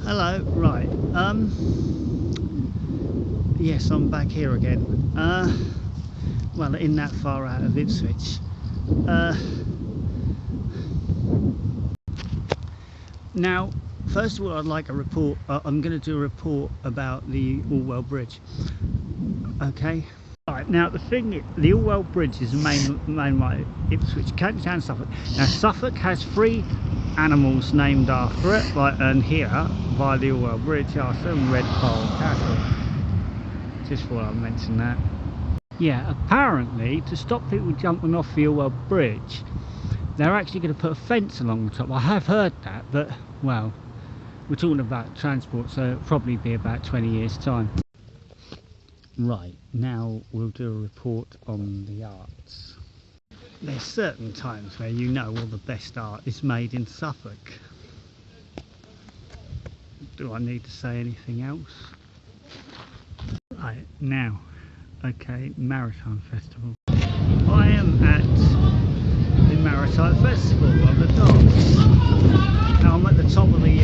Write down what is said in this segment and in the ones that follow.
Hello, right, yes, I'm back here again, well, in that far out of Ipswich. Now, first of all, I'd like a report. I'm going to do a report about the Orwell Bridge, okay? Right, now the thing is, the Orwell Bridge is the main way, Ipswich, County Town, Suffolk. Now Suffolk has 3 animals named after it, like, and here, by the Orwell Bridge, are some red poll cattle. Just thought I'd mention that. Yeah, apparently, to stop people jumping off the Orwell Bridge, they're actually going to put a fence along the top. I have heard that, but, well, we're talking about transport, so it'll probably be about 20 years' time. Right, now we'll do a report on the arts. There's certain times where you know all the best art is made in Suffolk. Do I need to say anything else? Right, now, okay, Maritime Festival. I am at the Maritime Festival on the docks. Now I'm at the top of the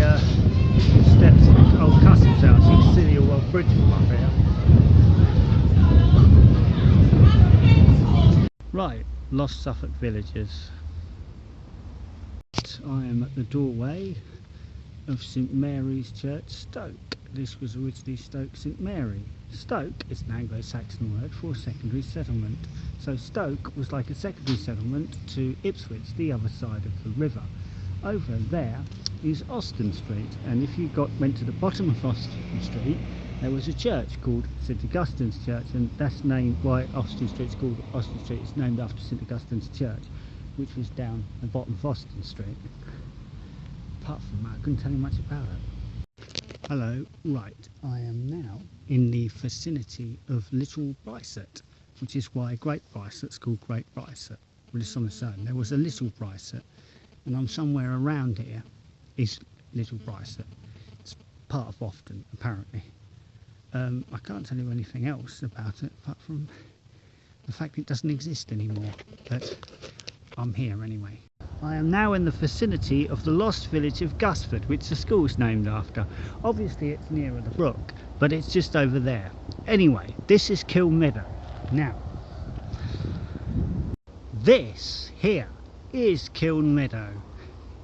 steps of the old Customs House. You can see the Orwell Bridge from up here. Right, Lost Suffolk Villages. I am at the doorway of St Mary's Church, Stoke. This was originally Stoke St Mary. Stoke is an Anglo-Saxon word for secondary settlement. So Stoke was like a secondary settlement to Ipswich, the other side of the river. Over there is Austin Street, and if you went to the bottom of Austin Street, there was a church called St Augustine's Church, and that's named why Austin Street's called Austin Street. It's named after St Augustine's Church, which was down the bottom of Austin Street. Apart from that, I couldn't tell you much about it. Hello, right, I am now in the vicinity of Little Bryset, which is why Great Bryset's called Great Bryset. Well, it's on its own. There was a Little Bryset, and I'm somewhere around here is Little Bryset. It's part of Ofton, apparently. I can't tell you anything else about it apart from the fact it doesn't exist anymore, but I'm here anyway. I am now in the vicinity of the lost village of Gusford, which the school's named after. Obviously it's nearer the brook, but it's just over there. Anyway, this is Kilmeadow. Now, this here is Kilmeadow.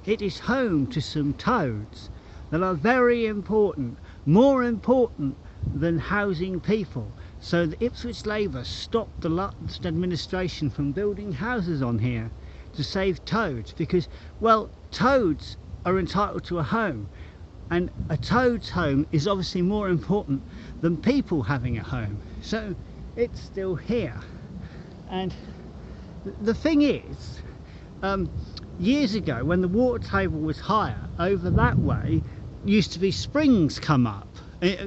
It is home to some toads that are very important, more important than housing people. So the Ipswich Labour stopped the last administration from building houses on here to save toads, because, well, toads are entitled to a home, and a toad's home is obviously more important than people having a home. So it's still here. And the thing is, years ago when the water table was higher, over that way used to be springs come up,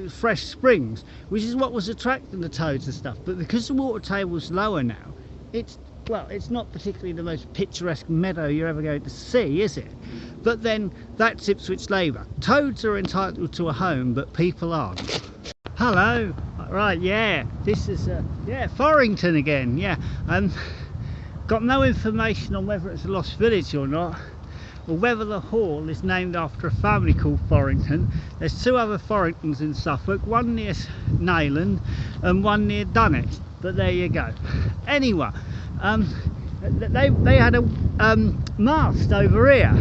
fresh springs, which is what was attracting the toads and stuff. But because the water table is lower now, it's not particularly the most picturesque meadow you're ever going to see, is it? But then that's Ipswich Labour. Toads are entitled to a home, but people aren't. Hello. Right, yeah, this is yeah, Forrington again. Yeah, got no information on whether it's a lost village or not, or whether the hall is named after a family called Forrington. There's 2 other Forringtons in Suffolk, one near Nayland and one near Dunwich, but there you go. Anyway, they had a mast over here,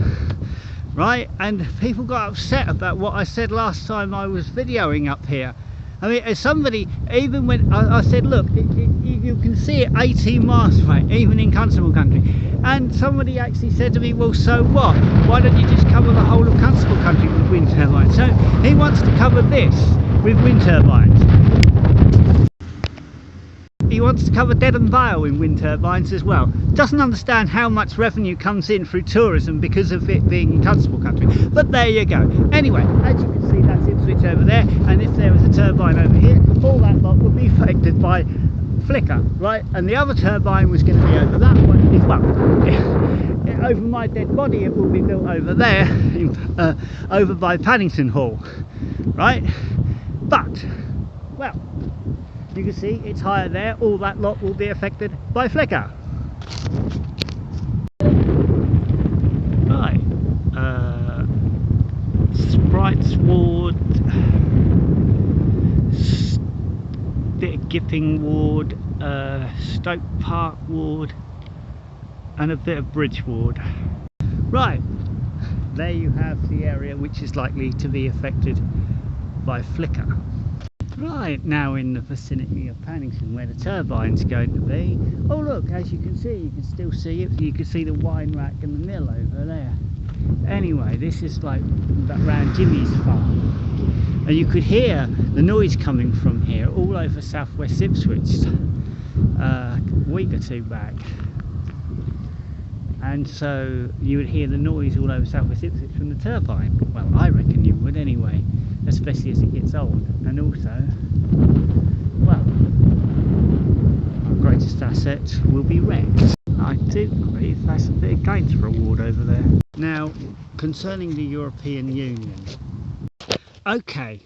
right, and people got upset about what I said last time I was videoing up here. I mean, as somebody, even when I said, look, you can see it 18 miles away, even in Constable country, and somebody actually said to me, well, so what? Why don't you just cover the whole of Constable country with wind turbines? So he wants to cover this with wind turbines. He wants to cover Dedham Vale in wind turbines as well. Doesn't understand how much revenue comes in through tourism because of it being in Constable country. But there you go. Anyway, as you can see, that's Ipswich over there, and if there was a turbine over here, all that lot would be affected by flicker, right? And the other turbine was going to be over that one. Well, over my dead body, it will be built over there, over by Paddington Hall, right? But, well, you can see it's higher there. All that lot will be affected by flicker. Right, Wrights Ward, bit of Gipping Ward, Stoke Park Ward, and a bit of Bridge Ward. Right, there you have the area which is likely to be affected by flicker. Right, now in the vicinity of Paddington where the turbine's going to be. Oh look, as you can still see it. You can see the wine rack and the mill over there. Anyway, this is like that round Jimmy's farm. And you could hear the noise coming from here all over southwest Ipswich a week or two back. And so you would hear the noise all over southwest Ipswich from the turbine. Well, I reckon you would anyway, especially as it gets old. And also, well, our greatest asset will be wrecked. I do believe that's a bit of Gaines reward over there. Now, concerning the European Union. Okay,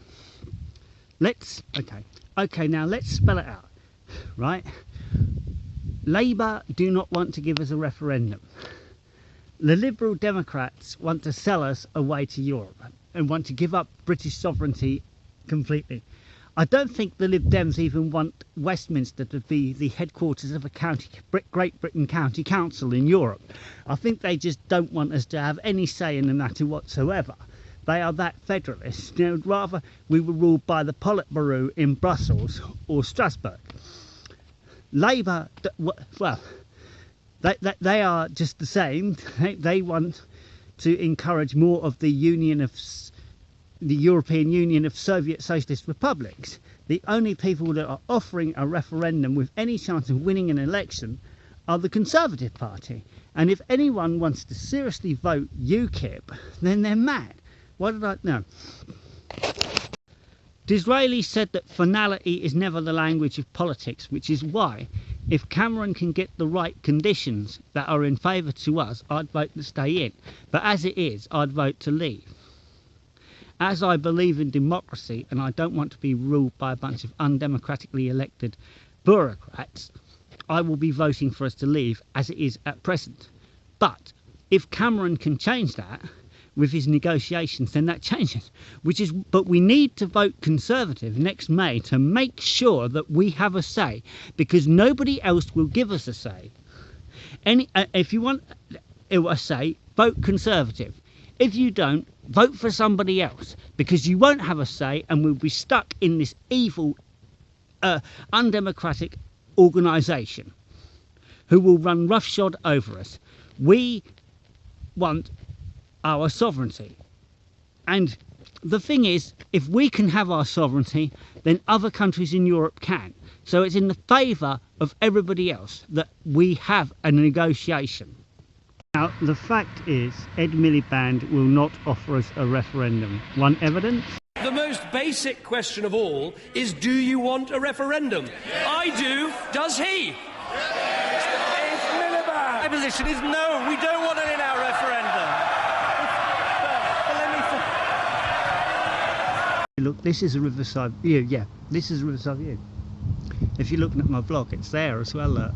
now let's spell it out, right? Labour do not want to give us a referendum. The Liberal Democrats want to sell us away to Europe and want to give up British sovereignty completely. I don't think the Lib Dems even want Westminster to be the headquarters of a Great Britain County Council in Europe. I think they just don't want us to have any say in the matter whatsoever. They are that federalist. They would rather we were ruled by the Politburo in Brussels or Strasbourg. Labour, well, they are just the same. They want to encourage more of the European Union of Soviet Socialist Republics. The only people that are offering a referendum with any chance of winning an election are the Conservative Party. And if anyone wants to seriously vote UKIP, then they're mad. What did I know? Disraeli said that finality is never the language of politics, which is why, if Cameron can get the right conditions that are in favour to us, I'd vote to stay in. But as it is, I'd vote to leave. As I believe in democracy and I don't want to be ruled by a bunch of undemocratically elected bureaucrats, I will be voting for us to leave as it is at present. But if Cameron can change that with his negotiations, then that changes. But we need to vote Conservative next May to make sure that we have a say, because nobody else will give us a say. If you want a say, vote Conservative. If you don't, vote for somebody else, because you won't have a say and we'll be stuck in this evil, undemocratic organisation who will run roughshod over us. We want our sovereignty. And the thing is, if we can have our sovereignty, then other countries in Europe can. So it's in the favour of everybody else that we have a negotiation. Now, the fact is, Ed Miliband will not offer us a referendum. One evidence? The most basic question of all is, do you want a referendum? Yes. I do. Does he? Yes. It's Miliband. My position is no, we don't want it in our referendum. Look, this is a riverside view. Yeah, this is a riverside view. If you're looking at my blog, it's there as well.